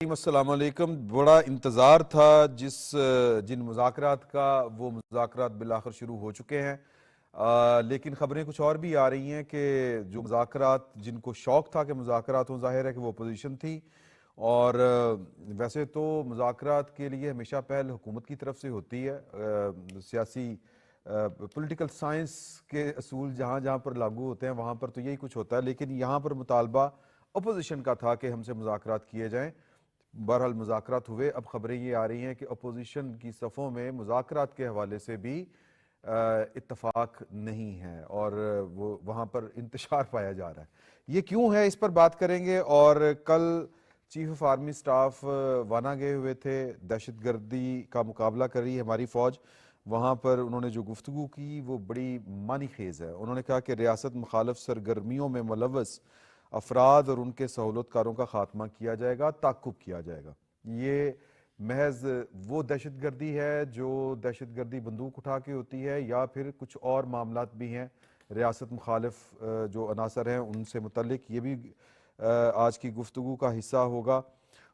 السلام علیکم. بڑا انتظار تھا جن مذاکرات کا، وہ مذاکرات بالآخر شروع ہو چکے ہیں. لیکن خبریں کچھ اور بھی آ رہی ہیں کہ جو مذاکرات، جن کو شوق تھا کہ مذاکرات ہوں، ظاہر ہے کہ وہ اپوزیشن تھی. اور ویسے تو مذاکرات کے لیے ہمیشہ پہل حکومت کی طرف سے ہوتی ہے. سیاسی پولیٹیکل سائنس کے اصول جہاں جہاں پر لاگو ہوتے ہیں وہاں پر تو یہی کچھ ہوتا ہے، لیکن یہاں پر مطالبہ اپوزیشن کا تھا کہ ہم سے مذاکرات کیے جائیں. بہرحال مذاکرات ہوئے. اب خبریں یہ آ رہی ہیں کہ اپوزیشن کی صفوں میں مذاکرات کے حوالے سے بھی اتفاق نہیں ہے اور وہ وہاں پر انتشار پایا جا رہا ہے. یہ کیوں ہے، اس پر بات کریں گے. اور کل چیف آف آرمی سٹاف وانا گئے ہوئے تھے. دہشت گردی کا مقابلہ کر رہی ہے ہماری فوج. وہاں پر انہوں نے جو گفتگو کی وہ بڑی معنی خیز ہے. انہوں نے کہا کہ ریاست مخالف سرگرمیوں میں ملوث افراد اور ان کے سہولت کاروں کا خاتمہ کیا جائے گا، تعقب کیا جائے گا. یہ محض وہ دہشت گردی ہے جو دہشت گردی بندوق اٹھا کے ہوتی ہے، یا پھر کچھ اور معاملات بھی ہیں ریاست مخالف جو عناصر ہیں ان سے متعلق؟ یہ بھی آج کی گفتگو کا حصہ ہوگا.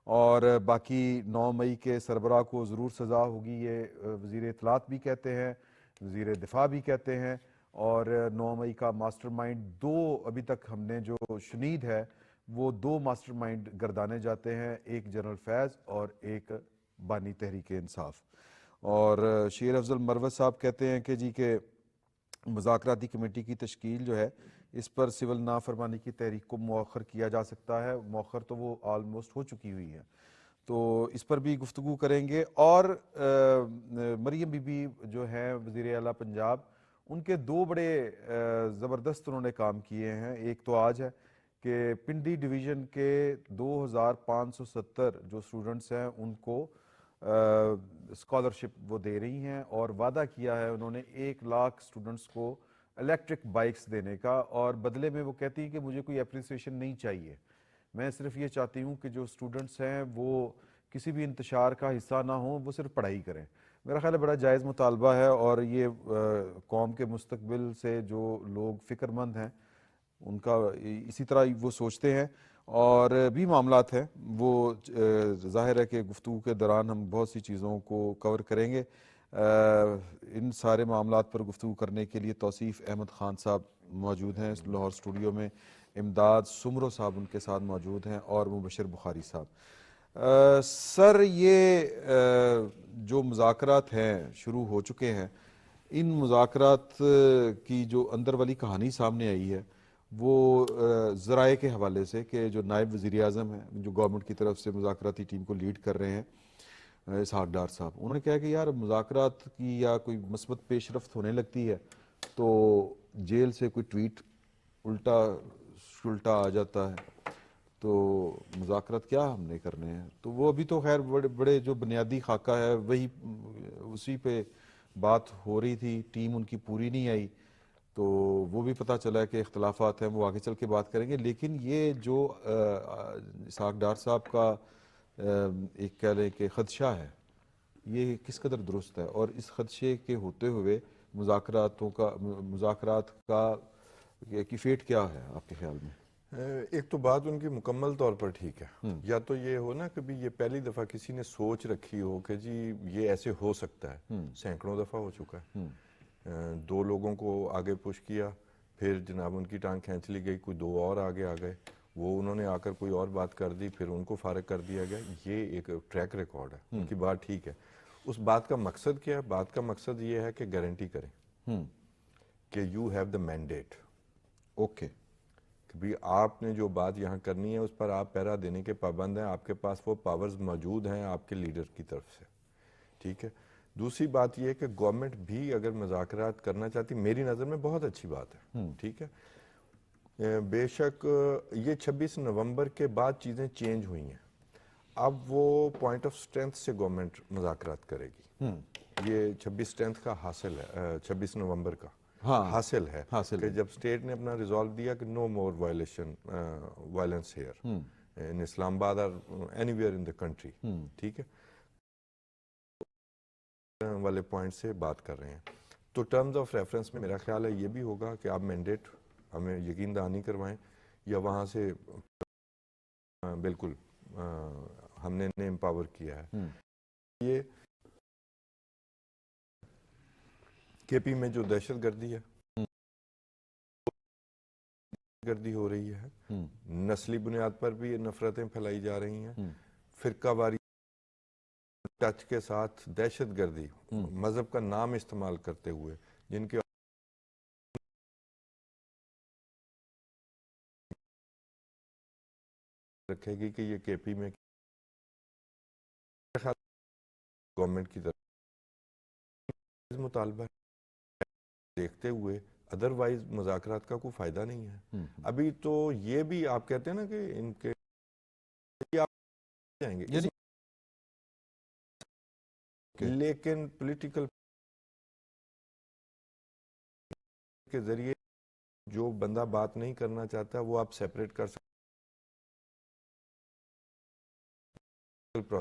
اور باقی 9 مئی کے سربراہ کو ضرور سزا ہوگی، یہ وزیر اطلاعات بھی کہتے ہیں، وزیر دفاع بھی کہتے ہیں. اور 9 مئی کا ماسٹر مائنڈ ابھی تک ہم نے جو شنید ہے وہ 2 ماسٹر مائنڈ گردانے جاتے ہیں، ایک جنرل فیض اور ایک بانی تحریک انصاف. اور شیر افضل مروت صاحب کہتے ہیں کہ مذاکراتی کمیٹی کی تشکیل جو ہے اس پر سول نافرمانی کی تحریک کو مؤخر کیا جا سکتا ہے. مؤخر تو وہ آلموسٹ ہو چکی ہوئی ہے، تو اس پر بھی گفتگو کریں گے. اور مریم بی بی جو ہیں وزیر اعلیٰ پنجاب، ان کے 2 بڑے زبردست انہوں نے کام کیے ہیں. ایک تو آج ہے کہ پنڈی ڈویژن کے 2570 جو اسٹوڈنٹس ہیں ان کو اسکالرشپ وہ دے رہی ہیں، اور وعدہ کیا ہے انہوں نے 1 لاکھ اسٹوڈنٹس کو الیکٹرک بائکس دینے کا. اور بدلے میں وہ کہتی ہیں کہ مجھے کوئی اپریسیشن نہیں چاہیے، میں صرف یہ چاہتی ہوں کہ جو اسٹوڈنٹس ہیں وہ کسی بھی انتشار کا حصہ نہ ہوں، وہ صرف پڑھائی کریں. میرا خیال ہے بڑا جائز مطالبہ ہے، اور یہ قوم کے مستقبل سے جو لوگ فکر مند ہیں ان کا اسی طرح وہ سوچتے ہیں. اور بھی معاملات ہیں، وہ ظاہر ہے کہ گفتگو کے دوران ہم بہت سی چیزوں کو کور کریں گے. ان سارے معاملات پر گفتگو کرنے کے لیے توصیف احمد خان صاحب موجود ہیں لاہور اسٹوڈیو میں، امداد سمرو صاحب ان کے ساتھ موجود ہیں، اور مبشر بخاری صاحب. سر، یہ جو مذاکرات ہیں شروع ہو چکے ہیں، ان مذاکرات کی جو اندر والی کہانی سامنے آئی ہے وہ ذرائع کے حوالے سے کہ جو نائب وزیر اعظم ہیں جو گورنمنٹ کی طرف سے مذاکراتی ٹیم کو لیڈ کر رہے ہیں، اسحاق ڈار صاحب، انہوں نے کہا کہ یار مذاکرات کی یا کوئی مثبت پیش رفت ہونے لگتی ہے تو جیل سے کوئی ٹویٹ الٹا شلٹا آ جاتا ہے، تو مذاکرات کیا ہم نے کرنے ہیں. تو وہ ابھی تو خیر بڑے جو بنیادی خاکہ ہے وہی اسی پہ بات ہو رہی تھی. ٹیم ان کی پوری نہیں آئی، تو وہ بھی پتہ چلا ہے کہ اختلافات ہیں، وہ آگے چل کے بات کریں گے. لیکن یہ جو اسحاق ڈار صاحب کا ایک کہہ لیں کہ خدشہ ہے، یہ کس قدر درست ہے، اور اس خدشے کے ہوتے ہوئے مذاکرات کی فیٹ کیا ہے آپ کے خیال میں؟ ایک تو بات ان کی مکمل طور پر ٹھیک ہے. یا تو یہ ہو نا کبھی یہ پہلی دفعہ کسی نے سوچ رکھی ہو کہ جی یہ ایسے ہو سکتا ہے، سینکڑوں دفعہ ہو چکا ہے. 2 لوگوں کو آگے پش کیا، پھر جناب ان کی ٹانگ کھینچ لی گئی، کوئی 2 اور آگے آ گئے، وہ انہوں نے آ کر کوئی اور بات کر دی، پھر ان کو فارغ کر دیا گیا. یہ ایک ٹریک ریکارڈ ہے. ان کی بات ٹھیک ہے. اس بات کا مقصد کیا ہے؟ بات کا مقصد یہ ہے کہ گارنٹی کریں کہ you have the mandate. Okay, کہ بھی آپ نے جو بات یہاں کرنی ہے اس پر آپ پیرا دینے کے پابند ہیں، آپ کے پاس وہ پاورز موجود ہیں آپ کے لیڈر کی طرف سے. ٹھیک ہے. دوسری بات یہ ہے کہ گورنمنٹ بھی اگر مذاکرات کرنا چاہتی، میری نظر میں بہت اچھی بات ہے. ٹھیک ہے. بے شک یہ 26 نومبر کے بعد چیزیں چینج ہوئی ہیں. اب وہ پوائنٹ آف سٹرینتھ سے گورنمنٹ مذاکرات کرے گی. یہ 26 سٹرینتھ کا حاصل ہے، 26 نومبر کا حاصل ہے کہ جب اسٹیٹ نے اپنا ریزالو دیا کہ نو مور وائلنس ہیئر ان اسلام آباد اور any where in the country. ٹھیک ہے. والے پوائنٹ سے بات کر رہے ہیں. تو ٹرمز آف ریفرنس میں میرا خیال ہے یہ بھی ہوگا کہ آپ مینڈیٹ ہمیں یقین دہانی کروائیں، یا وہاں سے بالکل ہم نے امپاور کیا ہے. یہ کے پی میں جو دہشت گردی ہے گردی ہو رہی ہے, نسلی بنیاد پر بھی نفرتیں پھیلائی جا رہی ہیں, فرقہ واری ٹچ کے ساتھ دہشت گردی مذہب کا نام استعمال کرتے ہوئے جن کے رکھے گی کہ یہ کے پی میں گورنمنٹ کی طرف مطالبہ دیکھتے ہوئے ادروائز مذاکرات کا کوئی فائدہ نہیں ہے. ابھی تو یہ بھی آپ کہتے ہیں نا کہ ان کے آپ جائیں گے لیکن پولیٹیکل کے ذریعے جو بندہ بات نہیں کرنا چاہتا وہ آپ سیپریٹ کر سکتے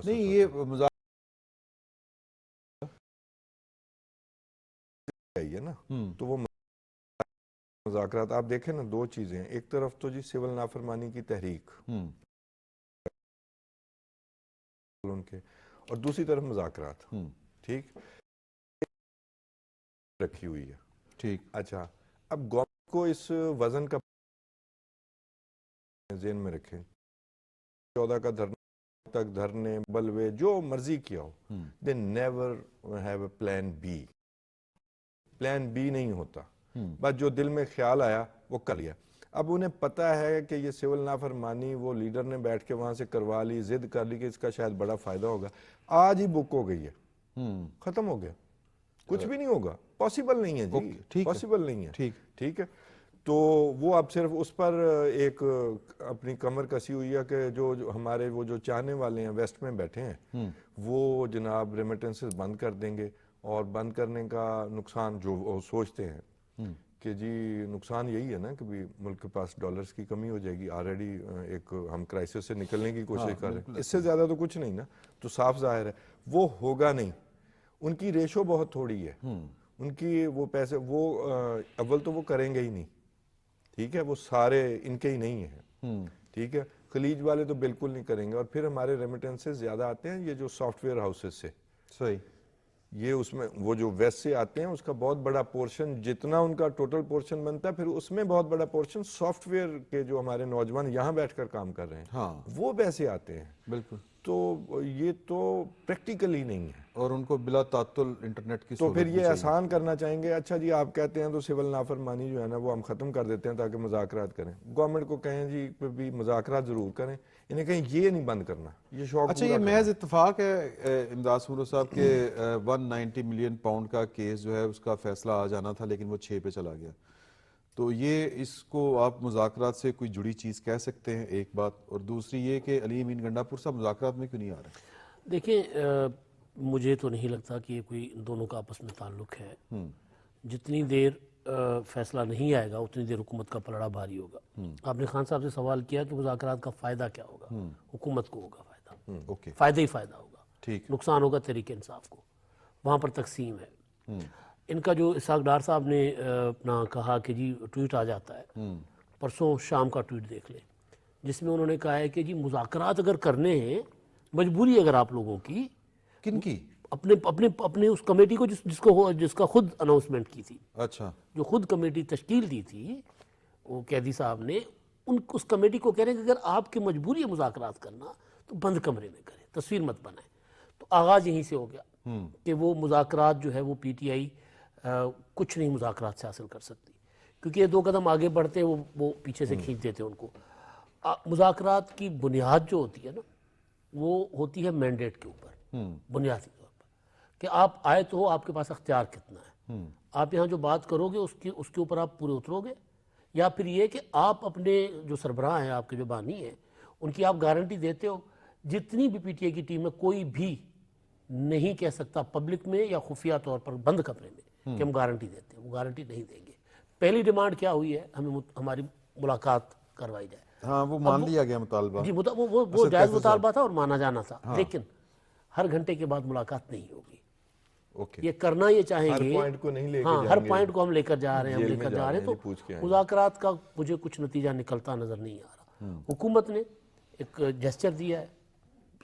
نہیں. یہ ہے نا, تو وہ مذاکرات آپ دیکھیں نا, دو چیزیں ہیں. ایک طرف تو جی سول نافرمانی کی تحریک ان کے, اور دوسری طرف مذاکرات. ٹھیک رکھی ہوئی ہے. ٹھیک. اچھا, اب گورنمنٹ کو اس وزن کا ذہن میں رکھیں, 14 کا دھرنا تک دھرنے بلوے جو مرضی کیا ہو, they never have a plan B. Plan be نہیں ہوتا, بس جو دل میں خیال آیا وہ کر لیا. اب انہیں پتا ہے کہ یہ سول نافرمانی وہ لیڈر نے بیٹھ کے وہاں سے کروا لی, ضد کر لی کہ اس کا شاید بڑا فائدہ ہوگا, آج ہی بک ہو گئی ہے, ختم ہو گیا, کچھ بھی نہیں ہوگا, پاسبل نہیں ہے جی, پاسبل نہیں ہے. ٹھیک ہے, تو وہ اب صرف اس پر ایک اپنی کمر کسی ہوئی ہے کہ جو ہمارے وہ جو چاہنے والے ہیں ویسٹ میں بیٹھے ہیں وہ جناب ریمیٹنسز بند کر دیں گے, اور بند کرنے کا نقصان جو وہ سوچتے ہیں کہ جی نقصان یہی ہے نا کہ بھی ملک کے پاس ڈالرز کی کمی ہو جائے گی, آلریڈی ایک ہم کرائسس سے نکلنے کی کوشش کر رہے ہیں, اس سے زیادہ تو کچھ نہیں نا. تو صاف ظاہر ہے وہ ہوگا نہیں. ان کی ریشو بہت تھوڑی ہے, ان کی وہ پیسے وہ اول تو وہ کریں گے ہی نہیں. ٹھیک ہے, وہ سارے ان کے ہی نہیں ہیں. ٹھیک ہے, خلیج والے تو بالکل نہیں کریں گے, اور پھر ہمارے ریمیٹنسز زیادہ آتے ہیں یہ جو سافٹ ویئر ہاؤسز سے. صحیح. یہ اس میں وہ جو ویسٹ سے آتے ہیں اس کا بہت بڑا پورشن, جتنا ان کا ٹوٹل پورشن بنتا ہے پھر اس میں بہت بڑا پورشن سافٹ ویئر کے جو ہمارے نوجوان یہاں بیٹھ کر کام کر رہے ہیں وہ پیسے آتے ہیں. بالکل. تو یہ تو پریکٹیکلی نہیں ہے, اور ان کو بلا تعطل انٹرنیٹ کی تو پھر یہ آسان کرنا چاہیں گے. اچھا جی آپ کہتے ہیں تو سول نافرمانی جو ہے نا وہ ہم ختم کر دیتے ہیں تاکہ مذاکرات کریں. گورنمنٹ کو کہیں جی بھی مذاکرات ضرور کریں, انہیں کہیں یہ نہیں بند کرنا, یہ شوق. اچھا, یہ محض اتفاق ہے امداد سمرو صاحب کے 190 ملین پاؤنڈ کا کیس جو ہے اس کا فیصلہ آ جانا تھا لیکن وہ 6 پہ چلا گیا, تو یہ اس کو آپ مذاکرات سے کوئی جڑی چیز کہہ سکتے ہیں, ایک بات. اور دوسری یہ کہ علی امین گنڈا پور صاحب مذاکرات میں کیوں نہیں آ رہے؟ دیکھیں, مجھے تو نہیں لگتا کہ یہ کوئی دونوں کا آپس میں تعلق ہے. جتنی دیر فیصلہ نہیں آئے گا اتنی دیر حکومت کا پلڑا بھاری ہوگا. آپ نے خان صاحب سے سوال کیا کہ مذاکرات کا فائدہ کیا ہوگا. حکومت کو ہوگا فائدہ, فائدہ ہی فائدہ ہوگا. نقصان ہوگا تحریک انصاف کو, وہاں پر تقسیم ہے. ان کا جو اسحاق ڈار صاحب نے اپنا کہا کہ جی ٹویٹ آ جاتا ہے, پرسوں شام کا ٹویٹ دیکھ لیں, جس میں انہوں نے کہا ہے کہ جی مذاکرات اگر کرنے ہیں, مجبوری اگر آپ لوگوں کی, کن کی؟ اپنے اس کمیٹی کو جس کا خود اناؤنسمنٹ کی تھی. اچھا, جو خود کمیٹی تشکیل دی تھی وہ قیدی صاحب نے, اس کمیٹی کو کہہ رہے ہیں کہ اگر آپ کی مجبوری ہے مذاکرات کرنا تو بند کمرے میں کریں, تصویر مت بنائیں. تو آغاز یہیں سے ہو گیا کہ وہ مذاکرات جو ہے وہ پی ٹی آئی کچھ نہیں مذاکرات سے حاصل کر سکتی, کیونکہ یہ 2 قدم آگے بڑھتے ہیں وہ پیچھے سے کھینچ دیتے ہیں ان کو. مذاکرات کی بنیاد جو ہوتی ہے نا وہ ہوتی ہے مینڈیٹ کے اوپر, بنیادی طور پر کہ آپ آئے تو ہو, آپ کے پاس اختیار کتنا ہے, آپ یہاں جو بات کرو گے اس کے اوپر آپ پورے اترو گے, یا پھر یہ کہ آپ اپنے جو سربراہ ہیں, آپ کے جو بانی ہیں, ان کی آپ گارنٹی دیتے ہو. جتنی بھی پی ٹی آئی کی ٹیم ہے کوئی بھی نہیں کہہ سکتا پبلک میں یا خفیہ طور پر بند کمرے میں کہ ہم گارنٹی دیتے ہیں, وہ گارنٹی نہیں دیں گے. پہلی ڈیمانڈ کیا ہوئی ہے, ہماری ملاقات کروائی جائے. ہاں وہ مان لیا گیا مطالبہ, جی وہ جائز مطالبہ تھا اور مانا جانا تھا, لیکن ہر گھنٹے کے بعد ملاقات نہیں ہوگی. یہ کرنا یہ چاہیں گے, ہاں ہر پوائنٹ کو ہم لے کر جا رہے ہیں, ہم لے کر جا رہے ہیں, تو مذاکرات کا مجھے کچھ نتیجہ نکلتا نظر نہیں آ رہا. حکومت نے ایک جیسچر دیا ہے,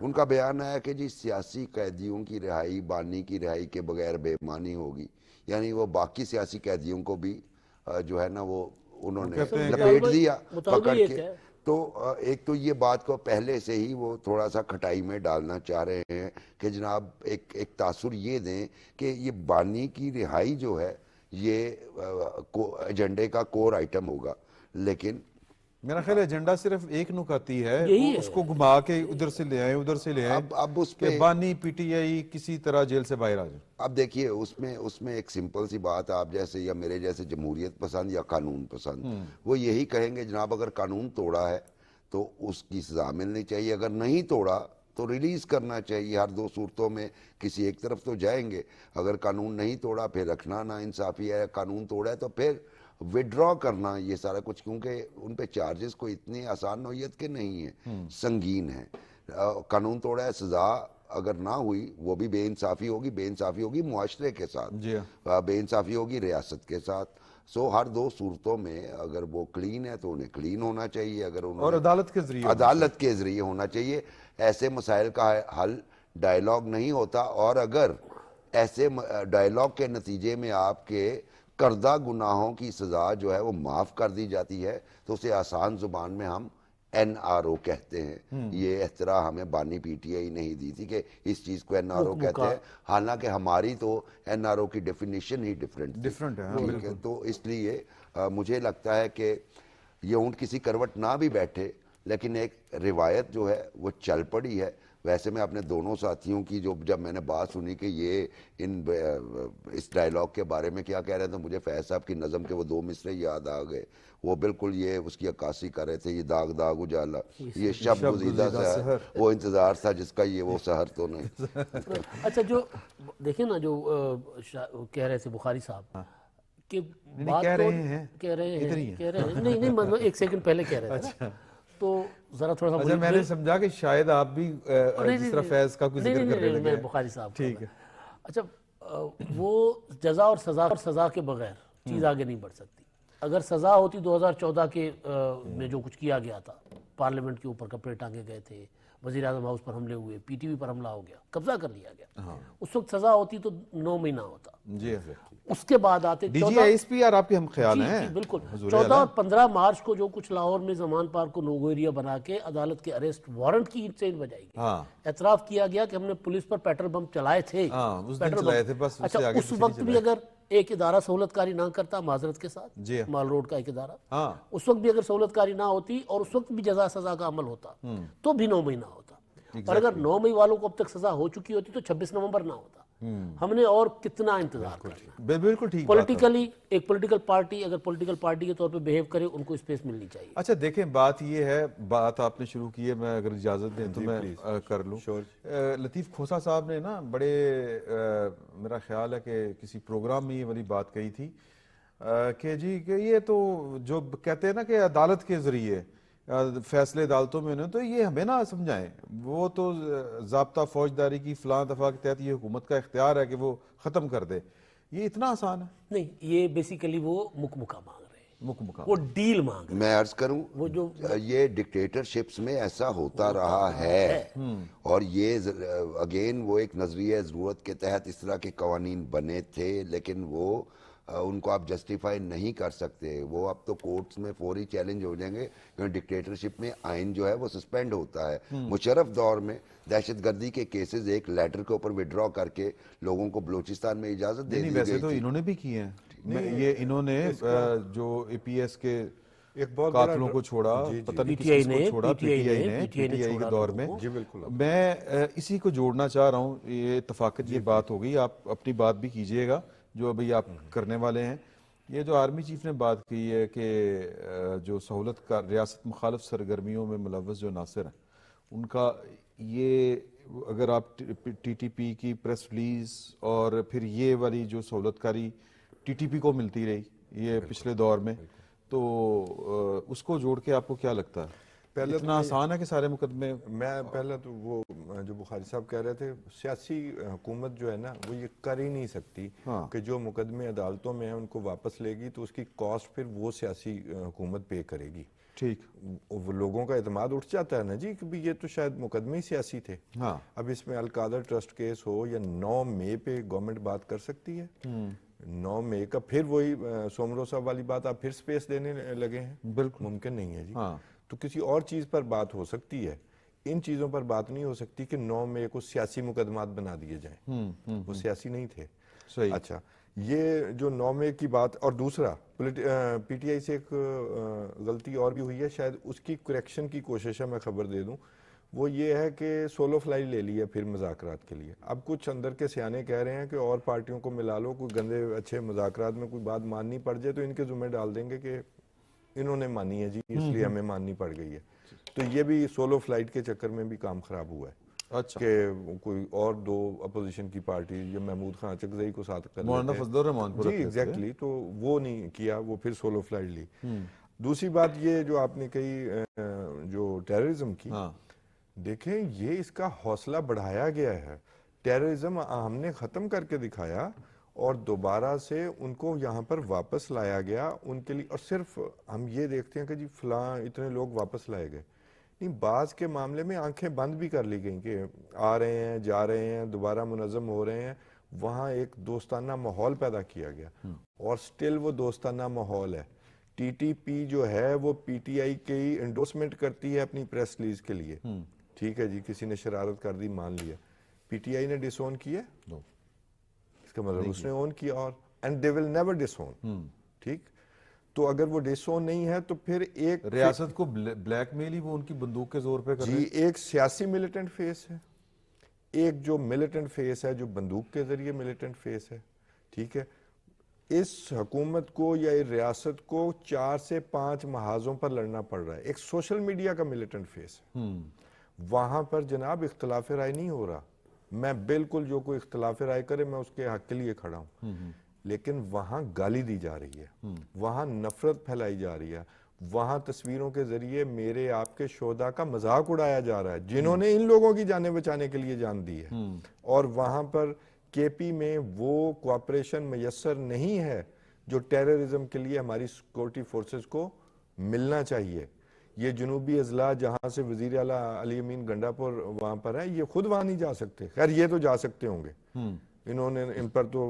ان کا بیان آیا کہ جی سیاسی قیدیوں کی رہائی، بانی کی رہائی کے بغیر بے ایمانی ہوگی، یعنی وہ باقی سیاسی قیدیوں کو بھی جو ہے نا وہ انہوں نے کہتے ہیں کہ لپیٹ دیا مطالبہ پکڑ یہ کے. ہے. تو ایک تو یہ بات کو پہلے سے ہی وہ تھوڑا سا کھٹائی میں ڈالنا چاہ رہے ہیں کہ جناب ایک تاثر یہ دیں کہ یہ بانی کی رہائی جو ہے یہ ایجنڈے کا کور آئٹم ہوگا. لیکن میرا خیال ہے ایجنڈا صرف ایک نکاتی ہے، یہی اس کو گھما کے ادھر سے لے آئیں ادھر سے لے آئیں اب اس کہ پہ بانی پی ٹی آئی کسی طرح جیل سے باہر آ جائے. اب دیکھیے اس میں ایک سمپل سی بات، آپ جیسے یا میرے جیسے جمہوریت پسند یا قانون پسند، وہ یہی کہیں گے جناب اگر قانون توڑا ہے تو اس کی سزا ملنی چاہیے، اگر نہیں توڑا تو ریلیز کرنا چاہیے. ہر دو صورتوں میں کسی ایک طرف تو جائیں گے. اگر قانون نہیں توڑا پھر رکھنا نا انصافی ہے، قانون توڑا ہے تو پھر وڈرا کرنا یہ سارا کچھ، کیونکہ ان پہ چارجز کوئی اتنی آسان نوعیت کے نہیں ہیں، سنگین ہیں. قانون توڑا ہے، سزا اگر نہ ہوئی وہ بھی بے انصافی ہوگی. بے انصافی ہوگی معاشرے کے ساتھ، جی بے انصافی ہوگی ریاست کے ساتھ. سو ہر دو صورتوں میں اگر وہ کلین ہے تو انہیں کلین ہونا چاہیے، اگر انہوں اور نے عدالت کے ذریعے عدالت کے ذریعے ہونا چاہیے. ایسے مسائل کا حل ڈائیلاگ نہیں ہوتا، اور اگر ایسے ڈائیلاگ کے نتیجے میں آپ کے کردہ گناہوں کی سزا جو ہے وہ معاف کر دی جاتی ہے تو اسے آسان زبان میں ہم NRO کہتے ہیں. یہ اختراع ہمیں بانی پی ٹی آئی نہیں دی تھی کہ اس چیز کو NRO کہتے ہیں، حالانکہ ہماری تو NRO کی ڈیفینیشن ہی ڈیفرنٹ ہے. ٹھیک ہے. تو اس لیے مجھے لگتا ہے کہ یہ اونٹ کسی کروٹ نہ بھی بیٹھے، لیکن ایک روایت جو ہے وہ چل پڑی ہے. ویسے میں اپنے دونوں ساتھیوں کی جب میں نے بات سنی کہ یہ اس ڈائیلاگ کے بارے میں کیا کہہ رہے تھے، مجھے فیض صاحب کی نظم کے وہ دو مصرے یاد آ گئے. وہ بالکل یہ اس کی عکاسی کر رہے تھے، یہ داغ داغ اجالا، یہ شب گزیدہ سحر، وہ انتظار تھا جس کا یہ وہ سحر تو نہیں. اچھا جو دیکھیں نا جو کہہ رہے تھے بخاری صاحب کہ بات تو کہہ رہے ہیں نہیں ایک سیکنڈ پہلے کہہ رہے تھے نا، تو ذرا تھوڑا سا میں نے سمجھا کہ شاید آپ بھی جس طرح فیض کا کوئی ذکر کرنے لگے میں بخاری صاحب ٹھیک ہے. اچھا وہ جزا اور سزا کے بغیر چیز آگے نہیں بڑھ سکتی. اگر سزا ہوتی 2014 کے میں جو کچھ کیا گیا تھا، پارلیمنٹ کے اوپر کپڑے ٹانگے گئے تھے، وزیر اعظم ہاؤس پر حملے ہوئے، پی ٹی وی پر حملہ ہو گیا، قبضہ کر لیا گیا، اس وقت سزا ہوتی تو 9 مہینہ ہوتا. جی اس کے بعد آتے D G I S P یار آپ کے ہم خیال ہیں. جی بالکل 14 اور 15 مارچ کو جو کچھ لاہور میں زمان پارک کو نوگو ایریا بنا کے عدالت کے اریسٹ وارنٹ کی چینج بجائی گئی، اعتراف کیا گیا کہ ہم نے پولیس پر پیٹرول بم چلائے تھے. اچھا اس وقت بھی اگر ایک ادارہ سہولت کاری نہ کرتا، معذرت کے ساتھ مال روڈ کا ایک ادارہ، اس وقت بھی اگر سہولت کاری نہ ہوتی اور اس وقت بھی جزا سزا کا عمل ہوتا تو بھی 9 مہینہ ہوتا. اور اگر 9 مئی والوں کو اب تک سزا ہو چکی ہوتی تو 26 نومبر نہ ہوتا. ہم نے اور کتنا انتظار کرنا. بالکل ٹھیک. پولیٹیکلی ایک پولیٹیکل پارٹی اگر پولیٹیکل پارٹی کے طور پہ بیہیو کرے، ان کو اسپیس ملنی چاہیے. اچھا دیکھیں بات یہ ہے، بات آپ نے شروع کی ہے، میں اگر اجازت دیں تو میں کر لوں. لطیف کھوسا صاحب نے نا بڑے میرا خیال ہے کہ کسی پروگرام میں یہ والی بات کہی تھی کہ جی کہ یہ تو جو کہتے ہیں نا کہ عدالت کے ذریعے فیصلے عدالتوں میں تو یہ ہمیں نہ سمجھائیں، وہ تو ضابطہ فوجداری کی فلاں دفعہ کے تحت یہ حکومت کا اختیار ہے کہ وہ ختم کر دے. یہ اتنا آسان ہے نہیں. یہ بیسیکلی وہ مکمکہ مانگ رہے ہیں، مکمکہ وہ ڈیل مانگ رہے ہیں. میں عرض کروں وہ جو یہ ڈکٹیٹرشپس میں ایسا ہوتا رہا ہے، اور یہ اگین وہ ایک نظریہ ضرورت کے تحت اس طرح کے قوانین بنے تھے، لیکن وہ ان کو آپ جسٹیفائی نہیں کر سکتے. وہ اب تو کورٹس میں فوری چیلنج ہو جائیں گے، کیونکہ ڈکٹیٹرشپ میں آئین جو ہے وہ سسپینڈ ہوتا ہے. مشرف دور میں دہشت گردی کے کیسز ایک لیٹر کے اوپر وڈرا کر کے لوگوں کو بلوچستان میں اجازت دے دی گئی. ویسے تو انہوں نے بھی کیے ہیں یہ، انہوں نے جو اے پی ایس کے قاتلوں کو چھوڑا، پتہ نہیں کس کو چھوڑا، پی ٹی آئی کے دور میں. میں اسی کو جوڑنا چاہ رہا ہوں. یہ اتفاقت یہ بات ہو گئی، آپ اپنی بات بھی کیجئے گا جو ابھی آپ کرنے والے ہیں. یہ جو آرمی چیف نے بات کی ہے کہ جو سہولت کا ریاست مخالف سرگرمیوں میں ملوث جو عناصر ہیں ان کا، یہ اگر آپ ٹی ٹی پی کی پریس ریلیز اور پھر یہ والی جو سہولت کاری ٹی ٹی پی کو ملتی رہی یہ پچھلے دور میں، تو اس کو جوڑ کے آپ کو کیا لگتا ہے اتنا آسان ہے کہ سارے مقدمے؟ میں پہلے تو وہ جو بخاری صاحب کہہ رہے تھے، سیاسی حکومت جو ہے نا وہ یہ کر ہی نہیں سکتی کہ جو مقدمے عدالتوں میں ہیں ان کو واپس لے گی تو اس کی کاسٹ پھر وہ سیاسی حکومت پے کرے گی. ٹھیک وہ لوگوں کا اعتماد اٹھ جاتا ہے نا جی کہ بھی یہ تو شاید مقدمے ہی سیاسی تھے. ہاں اب اس میں القادر ٹرسٹ کیس ہو یا 9 مئی پہ گورنمنٹ بات کر سکتی ہے. 9 مئی کا پھر وہی سومرو صاحب والی بات آپ پھر سپیس دینے لگے ہیں. بالکل ممکن نہیں ہے جی. ہاں تو کسی اور چیز پر بات ہو سکتی ہے, ان چیزوں پر بات نہیں ہو سکتی کہ 9 مئی کو سیاسی مقدمات بنا دیے جائیں. وہ سیاسی نہیں تھے. صحیح. اچھا یہ جو 9 مئی کی بات, اور دوسرا پی ٹی آئی سے ایک غلطی اور بھی ہوئی ہے, شاید اس کی کریکشن کی کوشش ہے, میں خبر دے دوں. وہ یہ ہے کہ سولو فلائی لے لی ہے پھر مذاکرات کے لیے. اب کچھ اندر کے سیانے کہہ رہے ہیں کہ اور پارٹیوں کو ملا لو, کوئی گندے اچھے مذاکرات میں کوئی بات ماننی پڑ جائے تو ان کے ذمہ ڈال دیں گے کہ انہوں نے مانی ہے جی اس لیے ہمیں ماننی پڑ گئی ہے. تو یہ بھی سولو فلائٹ کے چکر میں بھی کام خراب ہوا ہے. اچھا کہ کوئی اور 2 اپوزیشن کی پارٹی یا محمود خان چکزئی کو ساتھ کر مولانا لیتے فضل الرحمان کو جی رکھ لیتے. ایگزیکٹلی, تو وہ نہیں کیا, وہ پھر سولو فلائٹ لی. دوسری بات یہ جو آپ نے کہی جو ٹیررزم کی, ہاں دیکھیں یہ اس کا حوصلہ بڑھایا گیا ہے. ٹیررزم ہم نے ختم کر کے دکھایا اور دوبارہ سے ان کو یہاں پر واپس لایا گیا ان کے لیے. اور صرف ہم یہ دیکھتے ہیں کہ جی فلاں اتنے لوگ واپس لائے گئے, نہیں, بعض کے معاملے میں آنکھیں بند بھی کر لی گئیں کہ آ رہے ہیں جا رہے ہیں دوبارہ منظم ہو رہے ہیں. وہاں ایک دوستانہ ماحول پیدا کیا گیا اور سٹل وہ دوستانہ ماحول ہے. ٹی ٹی پی جو ہے وہ پی ٹی آئی کی انڈورسمنٹ کرتی ہے اپنی پریس ریلیز کے لیے. ٹھیک ہے جی, کسی نے شرارت کر دی مان لیا, پی ٹی آئی نے ڈس اون کیا, اس کا مطلب اس نے اون کیا, اور اینڈ دے ول نیور ڈس اون. ٹھیک, تو اگر وہ ڈس اون نہیں ہے تو پھر ایک ریاست کو بلیک میل ہی وہ ان کی بندوق کے زور پہ کر رہے جی ہیں. ایک سیاسی ملیٹنٹ فیس ہے, ایک جو ملیٹنٹ فیس ہے جو بندوق کے ذریعے ملیٹنٹ فیس ہے. ٹھیک ہے, اس حکومت کو یا ریاست کو 4 سے 5 محاذوں پر لڑنا پڑ رہا ہے. ایک سوشل میڈیا کا ملیٹنٹ فیس ہے, وہاں پر جناب اختلاف رائے نہیں ہو رہا. میں بالکل جو کوئی اختلاف رائے کرے میں اس کے حق کے لیے کھڑا ہوں, لیکن وہاں گالی دی جا رہی ہے, وہاں نفرت پھیلائی جا رہی ہے, وہاں تصویروں کے ذریعے میرے آپ کے شہداء کا مذاق اڑایا جا رہا ہے جنہوں نے ان لوگوں کی جانیں بچانے کے لیے جان دی ہے. اور وہاں پر کے پی میں وہ کوآپریشن میسر نہیں ہے جو ٹیررزم کے لیے ہماری سیکورٹی فورسز کو ملنا چاہیے. یہ جنوبی اضلاع جہاں سے وزیر اعلیٰ علی امین گنڈاپور وہاں پر ہے, یہ خود وہاں نہیں جا سکتے. خیر یہ تو جا سکتے ہوں گے, انہوں نے ان پر تو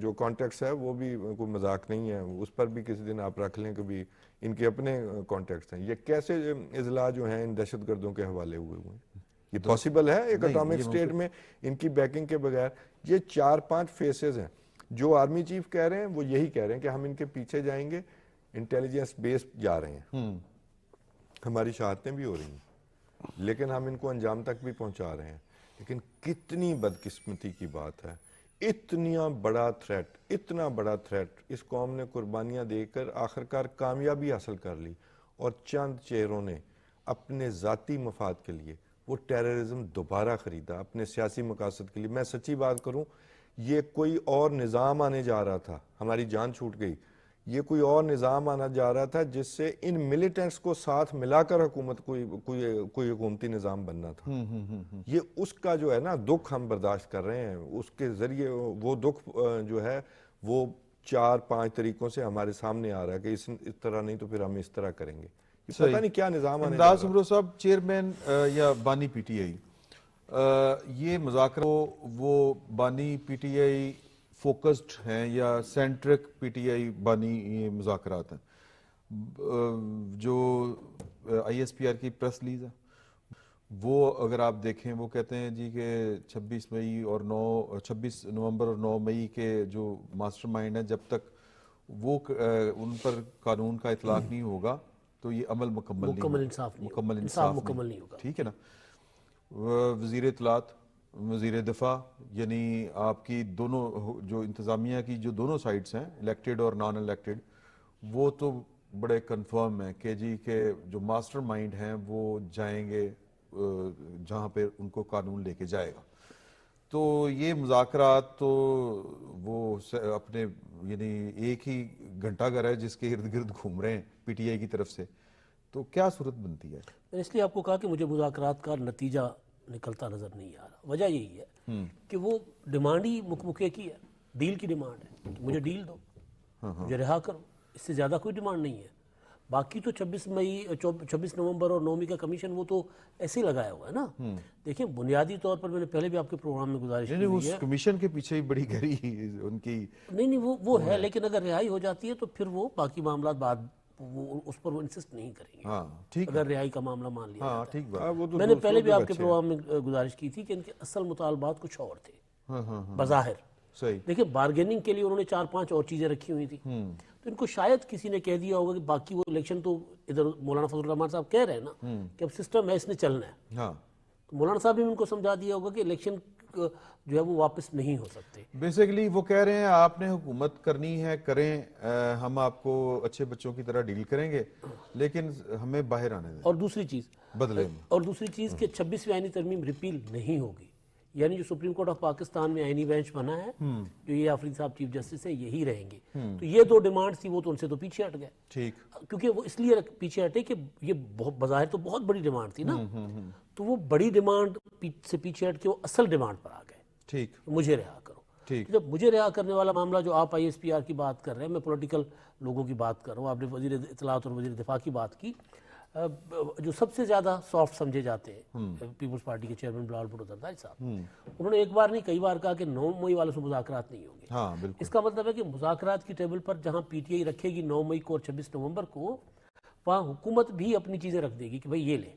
جو کانٹیکٹس ہے وہ بھی کوئی مذاق نہیں ہے, اس پر بھی کسی دن آپ رکھ لیں کہ بھی ان کے اپنے کانٹیکٹس ہیں. یہ کیسے اضلاع جو ہیں ان دہشت گردوں کے حوالے ہوئے ہیں, یہ پاسبل ہے ایک اٹامک اسٹیٹ میں ان کی بیکنگ کے بغیر؟ یہ 4-5 فیسز ہیں. جو آرمی چیف کہہ رہے ہیں وہ یہی کہہ رہے ہیں کہ ہم ان کے پیچھے جائیں گے, انٹیلیجنس بیس جا رہے ہیں, ہماری شہادتیں بھی ہو رہی ہیں, لیکن ہم ان کو انجام تک بھی پہنچا رہے ہیں. لیکن کتنی بدقسمتی کی بات ہے, اتنا بڑا تھریٹ اس قوم نے قربانیاں دے کر آخرکار کامیابی حاصل کر لی, اور چند چہروں نے اپنے ذاتی مفاد کے لیے وہ ٹیررزم دوبارہ خریدا اپنے سیاسی مقاصد کے لیے. میں سچی بات کروں, یہ کوئی اور نظام آنے جا رہا تھا, ہماری جان چھوٹ گئی, یہ کوئی اور نظام آنا جا رہا تھا جس سے ان ملیٹنٹس کو ساتھ ملا کر حکومت کوئی حکومتی نظام بننا تھا. یہ اس کا جو ہے نا دکھ ہم برداشت کر رہے ہیں, اس کے ذریعے وہ دکھ جو ہے وہ 4-5 طریقوں سے ہمارے سامنے آ رہا ہے کہ اس طرح نہیں تو پھر ہم اس طرح کریں گے. پتہ نہیں کیا نظام آنے جا امداد رہا ہے. سمرو صاحب چیئرمین یا بانی پی ٹی آئی, یہ مذاکرہ وہ بانی پی ٹی آئی فوکسڈ ہیں یا سینٹرک پی ٹی آئی بانی یہ مذاکرات ہیں؟ جو آئی ایس پی آر کی پریس ریلیز ہے وہ اگر آپ دیکھیں وہ کہتے ہیں جی کہ 26 نومبر اور 9 مئی کے جو ماسٹر مائنڈ ہیں جب تک وہ ان پر قانون کا اطلاق نہیں ہوگا تو یہ عمل مکمل انصاف نہیں مکمل ہوگا. انصاف مکمل نہیں ہوگا. ٹھیک ہے نا. وزیر اطلاعات, وزیر دفاع, یعنی آپ کی دونوں جو انتظامیہ کی جو دونوں سائڈز ہیں الیکٹڈ اور نان الیکٹڈ, وہ تو بڑے کنفرم ہیں کہ جی کہ جو ماسٹر مائنڈ ہیں وہ جائیں گے جہاں پہ ان کو قانون لے کے جائے گا. تو یہ مذاکرات تو وہ اپنے یعنی ایک ہی گھنٹہ گھر ہے جس کے ارد گرد گھوم رہے ہیں پی ٹی آئی کی طرف سے. تو کیا صورت بنتی ہے؟ میں نے اس لیے آپ کو کہا کہ مجھے مذاکرات کا نتیجہ نکلتا نظر نہیں آ رہا. وجہ یہی ہے کہ وہ ڈیمانڈ ہی مکمکے کی ہے, ڈیل کی ڈیمانڈ ہے کہ مجھے ڈیل دو, مجھے رہا کرو, اس سے زیادہ کوئی ڈیمانڈ نہیں ہے. باقی تو 26 نومبر اور 9 کا کمیشن وہ تو ایسے ہی لگایا ہوا ہے نا. دیکھیں بنیادی طور پر میں نے پہلے بھی آپ کے پروگرام میں گزارش کی اس کمیشن کے پیچھے ہی بڑی گہری ان کی نہیں وہ ہے، لیکن اگر رہائی ہو جاتی ہے تو پھر وہ باقی معاملات بعد وہ اس پر وہ انسسٹ نہیں کریں گے. ہاں ٹھیک اگر رہائی کا معاملہ مان لیا ہاں جاتا ہے. ٹھیک بات. میں نے پہلے بھی آپ کے پروگرام میں گزارش کی تھی کہ ان کے اصل مطالبات کچھ اور تھے بظاہر. صحیح. دیکھیں بارگیننگ کے لیے انہوں نے 4-5 اور چیزیں رکھی ہوئی تھی، تو ان کو شاید کسی نے کہہ دیا ہوگا کہ باقی وہ الیکشن تو ادھر مولانا فضل الرحمان صاحب کہہ رہے ہیں نا کہ اب سسٹم ہے، اس نے چلنا ہے. ہاں تو مولانا صاحب نے ان کو سمجھا دیا ہوگا کہ الیکشن جو ہے وہ واپس نہیں ہو سکتے. بیسیکلی وہ کہہ رہے ہیں آپ نے حکومت کرنی ہے کریں، ہم آپ کو اچھے بچوں کی طرح ڈیل کریں گے لیکن ہمیں باہر آنے دیں اور دوسری چیز بدلے میں. اور دوسری چیز کہ 26ویں آئینی ترمیم ریپیل نہیں ہوگی. یعنی جو سپریم کورٹ آف پاکستان میں آئینی بینچ بنا ہے، جو یہ آفرین صاحب چیف جسٹس ہے، یہی رہیں گے. تو یہ 2 ڈیمانڈ تھی، وہ تو ان سے تو پیچھے ہٹ گئے. ٹھیک. کیونکہ وہ اس لیے پیچھے ہٹے کہ یہ بظاہر تو بہت بڑی ڈیمانڈ تھی نا، تو وہ بڑی ڈیمانڈ سے پیچھے ہٹ کے وہ اصل ڈیمانڈ پر آ گئے. ٹھیک. مجھے رہا کرو. ٹھیک. جب مجھے رہا کرنے والا معاملہ جو آپ ISPR کی بات کر رہے ہیں، میں پولیٹیکل لوگوں کی بات کر رہا ہوں. آپ نے وزیر اطلاعات اور وزیر دفاع کی بات کی. جو سب سے زیادہ سافٹ سمجھے جاتے ہیں پیپلز پارٹی کے چیئرمین بلال بھٹو زرداری صاحب، انہوں نے ایک بار نہیں کئی بار کہا کہ 9 مئی والوں سے مذاکرات نہیں ہوں گے. ہاں بالکل. اس کا مطلب ہے کہ مذاکرات کی ٹیبل پر جہاں PTI رکھے گی 9 مئی کو اور 26 نومبر کو، وہاں حکومت بھی اپنی چیزیں رکھ دے گی کہ بھئی یہ لیں،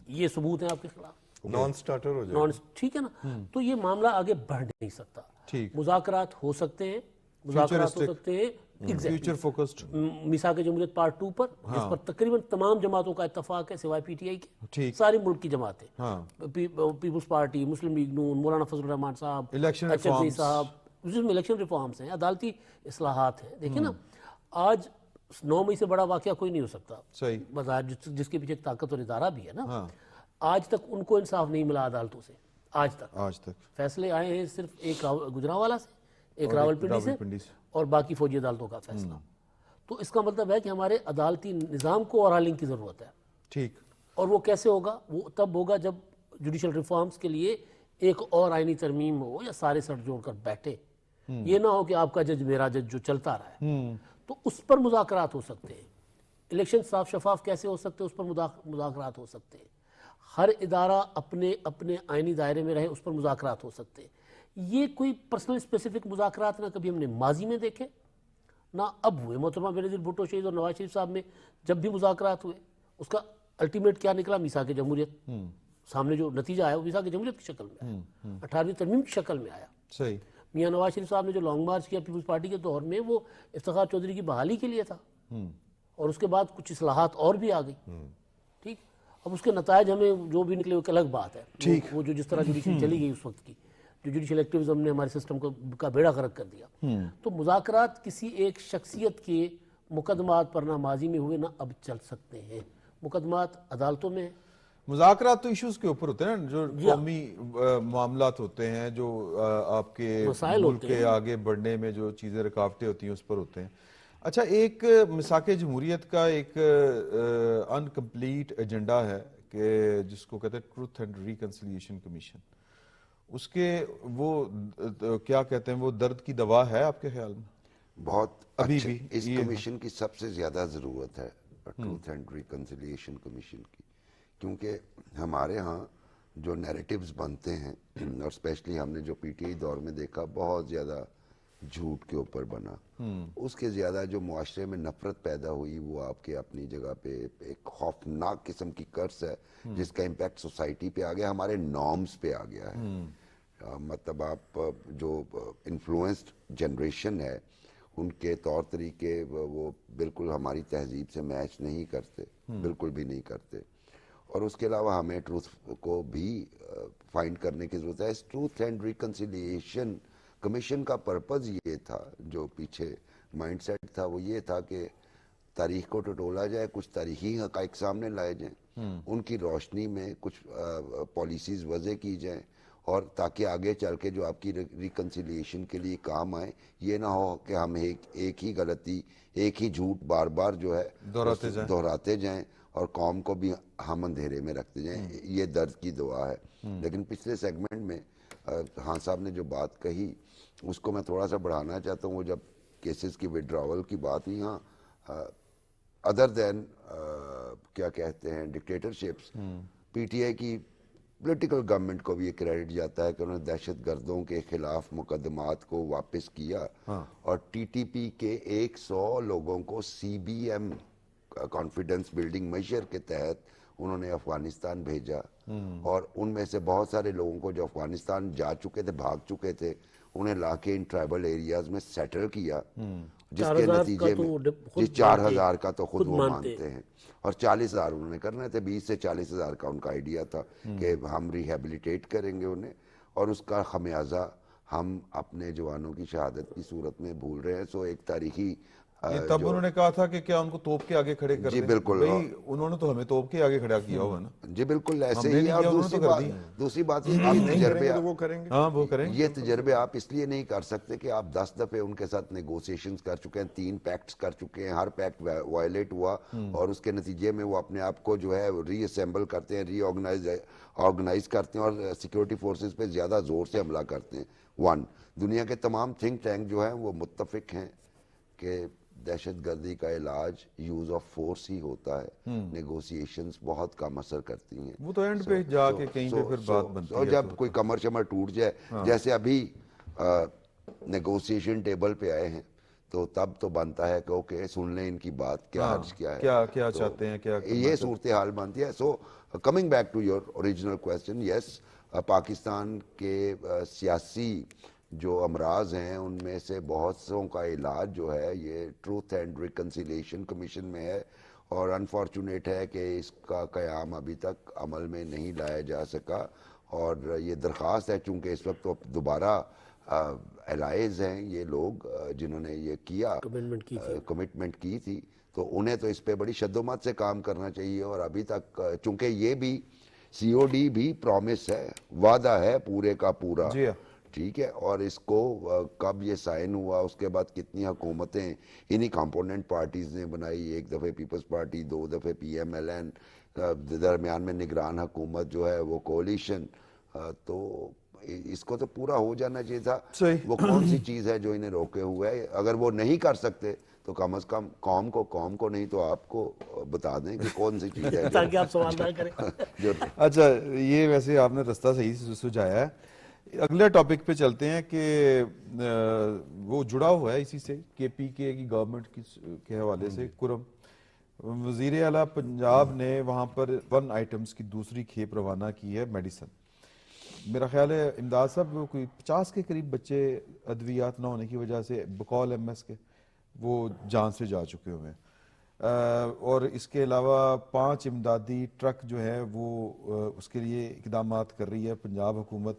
یہ ثبوت ہیں آپ کے خلاف، نان سٹارٹر ہو جائے. ٹھیک ہے نا. تو یہ معاملہ آگے بڑھ نہیں سکتا. ٹھیک. مذاکرات ہو سکتے ہیں، مذاکرات ہو سکتے ہیں فیوچر فوکسڈ. میثاق جمہوریت پارٹ 2 پر، جس پر تقریباً تمام جماعتوں کا اتفاق ہے سوائے PTI کے. ٹھیک. ساری ملک کی جماعتیں، ہاں. پیپلز پارٹی، مسلم لیگ نون، مولانا فضل الرحمان صاحب، الیکشن HFD صاحب، جس میں الیکشن ریفارمز ہیں، عدالتی اصلاحات ہیں. دیکھیں نا، آج 9 مئی سے بڑا واقعہ کوئی نہیں ہو سکتا. صحیح. بظاہر جس کے پیچھے ایک طاقتور ادارہ بھی ہے نا. ہاں. آج تک ان کو انصاف نہیں ملا عدالتوں سے. آج تک فیصلے آئے ہیں صرف ایک گجرانوالہ سے، ایک راولپنڈی سے، اور باقی فوجی عدالتوں کا فیصلہ. تو اس کا مطلب ہے کہ ہمارے عدالتی نظام کو اوورہالنگ کی ضرورت ہے. ٹھیک. اور وہ کیسے ہوگا؟ وہ تب ہوگا جب جوڈیشل ریفارمز کے لیے ایک اور آئینی ترمیم ہو، یا سارے سر جوڑ کر بیٹھے. یہ نہ ہو کہ آپ کا جج میرا جج جو چلتا رہا ہے. تو اس پر مذاکرات ہو سکتے ہیں. الیکشن صاف شفاف کیسے ہو سکتے ہیں، اس پر مذاکرات ہو سکتے ہیں. ہر ادارہ اپنے اپنے آئینی دائرے میں رہے، اس پر مذاکرات ہو سکتے ہیں. یہ کوئی پرسنل اسپیسیفک مذاکرات نہ کبھی ہم نے ماضی میں دیکھے نہ اب ہوئے. محترمہ بینظیر بھٹو شہید اور نواز شریف صاحب میں جب بھی مذاکرات ہوئے، اس کا الٹیمیٹ کیا نکلا؟ میثاق جمہوریت. سامنے جو نتیجہ آیا وہ میثاق جمہوریت کی شکل میں آیا، 18ویں ترمیم کی شکل میں آیا. صحیح. میاں نواز شریف صاحب نے جو لانگ مارچ کیا پیپلز پارٹی کے دور میں، وہ افتخار چودھری کی بحالی کے لیے تھا، اور اس کے بعد کچھ اصلاحات اور بھی آ گئی. ٹھیک. اب اس کے نتائج ہمیں جو بھی نکلے وہ ایک الگ بات ہے. وہ جو جس طرح جوڈیشل چلی گئی اس وقت کی، جو جوڈیشل ایکٹیویزم نے ہمارے سسٹم کا بیڑا غرق کر دیا. تو مذاکرات کسی ایک شخصیت کے مقدمات پر نہ ماضی میں ہوئے نہ اب چل سکتے ہیں. مقدمات عدالتوں میں ہیں. مذاکرات تو ایشوز کے اوپر ہوتے ہیں نا، جو قومی معاملات ہوتے ہیں، جو آپ کے ملک کے آگے بڑھنے میں جو چیزیں رکاوٹیں ہوتی ہیں اس پر ہوتے ہیں. اچھا، ایک میثاق جمہوریت کا ایک انکمپلیٹ ایجنڈا ہے کہ جس کو کہتے ہیں ٹروتھ اینڈ ریکنسیلیشن کمیشن. اس کے وہ کیا کہتے ہیں، وہ درد کی دوا ہے آپ کے خیال میں؟ بہت ابھی اچھا. بھی اس کمیشن کی سب سے زیادہ ضرورت ہے، ٹروتھ اینڈ ریکنسیلیشن کمیشن کی، کیونکہ ہمارے ہاں جو نیریٹیوز بنتے ہیں، اور اسپیشلی ہم نے جو PTI دور میں دیکھا، بہت زیادہ جھوٹ کے اوپر بنا. اس کے زیادہ جو معاشرے میں نفرت پیدا ہوئی، وہ آپ کے اپنی جگہ پہ ایک خوفناک قسم کی کرس ہے جس کا امپیکٹ سوسائٹی پہ آ گیا، ہمارے نارمز پہ آ گیا ہے. مطلب آپ جو انفلوئنسڈ جنریشن ہے، ان کے طور طریقے وہ بالکل ہماری تہذیب سے میچ نہیں کرتے، بالکل بھی نہیں کرتے. اور اس کے علاوہ ہمیں ٹروتھ کو بھی فائنڈ کرنے کی ضرورت ہے. اس ٹروتھ اینڈ ریکنسیلیشن کمیشن کا پرپز یہ تھا، جو پیچھے مائنڈ سیٹ تھا، وہ یہ تھا کہ تاریخ کو ٹٹولا جائے، کچھ تاریخی حقائق سامنے لائے جائیں، ان کی روشنی میں کچھ پالیسیز وضع کی جائیں، اور تاکہ آگے چل کے جو آپ کی ریکنسیلیشن کے لیے کام آئے. یہ نہ ہو کہ ہم ایک ہی غلطی، ایک ہی جھوٹ بار بار جو ہے دہراتے جائیں اور قوم کو بھی ہم اندھیرے میں رکھتے جائیں. یہ درد کی دعا ہے. لیکن پچھلے سیگمنٹ میں ہاں صاحب نے جو بات کہی، اس کو میں تھوڑا سا بڑھانا چاہتا ہوں. وہ جب کیسز کی وڈراول کی بات ہوئی، ہاں ادر دین کیا کہتے ہیں ڈکٹیٹرشپس، پی ٹی آئی کی پولیٹیکل گورنمنٹ کو بھی یہ کریڈٹ جاتا ہے کہ انہوں نے دہشت گردوں کے خلاف مقدمات کو واپس کیا، اور ٹی ٹی پی کے 100 لوگوں کو C B M confidence building measure کے تحت انہوں نے افغانستان بھیجا، اور ان میں سے بہت سارے لوگوں کو جو افغانستان جا چکے تھے، بھاگ چکے تھے، انہیں لا کے ان ٹرائبل ایریاز میں سیٹل کیا، جس کے 4,000 نتیجے کا میں تو خود جی 4,000 کا تو خود خود وہ مانتے مانتے ہیں، اور 40,000 انہوں نے کرنے تھے، 20 سے 40,000 کا ان کا آئیڈیا تھا کہ ہم ریہیبلیٹیٹ کریں گے انہیں، اور اس کا خمیازہ ہم اپنے جوانوں کی شہادت کی صورت میں بھول رہے ہیں۔ سو ایک تاریخی یہ تب انہوں نے کہا تھا کہ کیا ان کو توپ کے آگے کھڑے کر جی دیں؟ بالکل، بھئی انہوں نے تو ہمیں توپ کے آگے کھڑا کیا ہوا نا، جی بالکل ایسے ہم نے ہی ہے۔ نہیں اور کیا، انہوں نے تو کر دی۔ دوسری بات نہیں کریں گے تو وہ کریں گے۔ ہاں وہ کریں یہ تجربے آپ اس لیے نہیں کر سکتے کہ آپ 10 دفعے ان کے ساتھ نیگوسیشنز کر چکے ہیں، 3 پیکٹس کر چکے ہیں، ہر پیکٹ وائلیٹ ہوا، اور اس کے نتیجے میں وہ اپنے آپ کو جو ہے ری اسمبل کرتے ہیں، ری آرگنائز کرتے ہیں، اور سیکورٹی فورسز پہ زیادہ زور سے حملہ کرتے ہیں۔ دنیا کے تمام تھنک ٹینک جو ہیں وہ متفق ہیں کہ دہشت گردی کا علاج یوز آف فورس ہی ہوتا ہے، نیگوسیشنز بہت کم اثر کرتی ہیں۔ وہ تو اینڈ پہ جا کے کہیں پہ پھر بات بنتی ہے، جب کوئی کمر شمر ٹوٹ جائے، جیسے ابھی نیگوسیشن ٹیبل پہ آئے ہیں، تو تب تو بنتا ہے کہ اوکے سن لیں ان کی بات، کیا حرج کیا ہے، کیا چاہتے ہیں، کیا یہ صورتحال بنتی ہے۔ So coming back to your original question, yes, Pakistan کے سیاسی جو امراض ہیں ان میں سے بہت سوں کا علاج جو ہے یہ ٹروتھ اینڈ ریکنسیلیشن کمیشن میں ہے، اور انفارچونیٹ ہے کہ اس کا قیام ابھی تک عمل میں نہیں لایا جا سکا، اور یہ درخواست ہے چونکہ اس وقت تو دوبارہ الائز ہیں یہ لوگ جنہوں نے یہ کیا، کمٹمنٹ کی تھی، تو انہیں تو اس پہ بڑی شدومت سے کام کرنا چاہیے، اور ابھی تک چونکہ یہ بھی سی او ڈی بھی پرومس ہے، وعدہ ہے پورے کا پورا، جی ہاں، ٹھیک ہے، اور اس کو کب یہ سائن ہوا، اس کے بعد کتنی حکومتیں انہی کمپوننٹ پارٹیز نے بنائی، ایک دفعہ پیپلز پارٹی، 2 دفعہ پی ایم ایل این، درمیان میں نگران حکومت جو ہے وہ کولیشن، تو اس کو تو پورا ہو جانا چاہیے تھا۔ صحیح۔ وہ کون سی چیز ہے جو انہیں روکے ہوئے ہے؟ اگر وہ نہیں کر سکتے تو کم از کم قوم کو نہیں تو آپ کو بتا دیں کہ کون سی چیز ہے تاکہ آپ سوال نہ کریں۔ جو اچھا، یہ ویسے آپ نے رستہ صحیح سے سجایا ہے۔ اگلے ٹاپک پہ چلتے ہیں کہ وہ جڑا ہوا ہے اسی سے، کے پی کے کی گورنمنٹ کے حوالے سے، کرم وزیر اعلیٰ پنجاب نے وہاں پر 1 آئٹمز کی دوسری کھیپ روانہ کی ہے، میڈیسن۔ میرا خیال ہے امداد صاحب کوئی 50 کے قریب بچے ادویات نہ ہونے کی وجہ سے بقول ایم ایس کے وہ جان سے جا چکے ہوئے ہیں، اور اس کے علاوہ 5 امدادی ٹرک جو ہے وہ اس کے لیے اقدامات کر رہی ہے پنجاب حکومت۔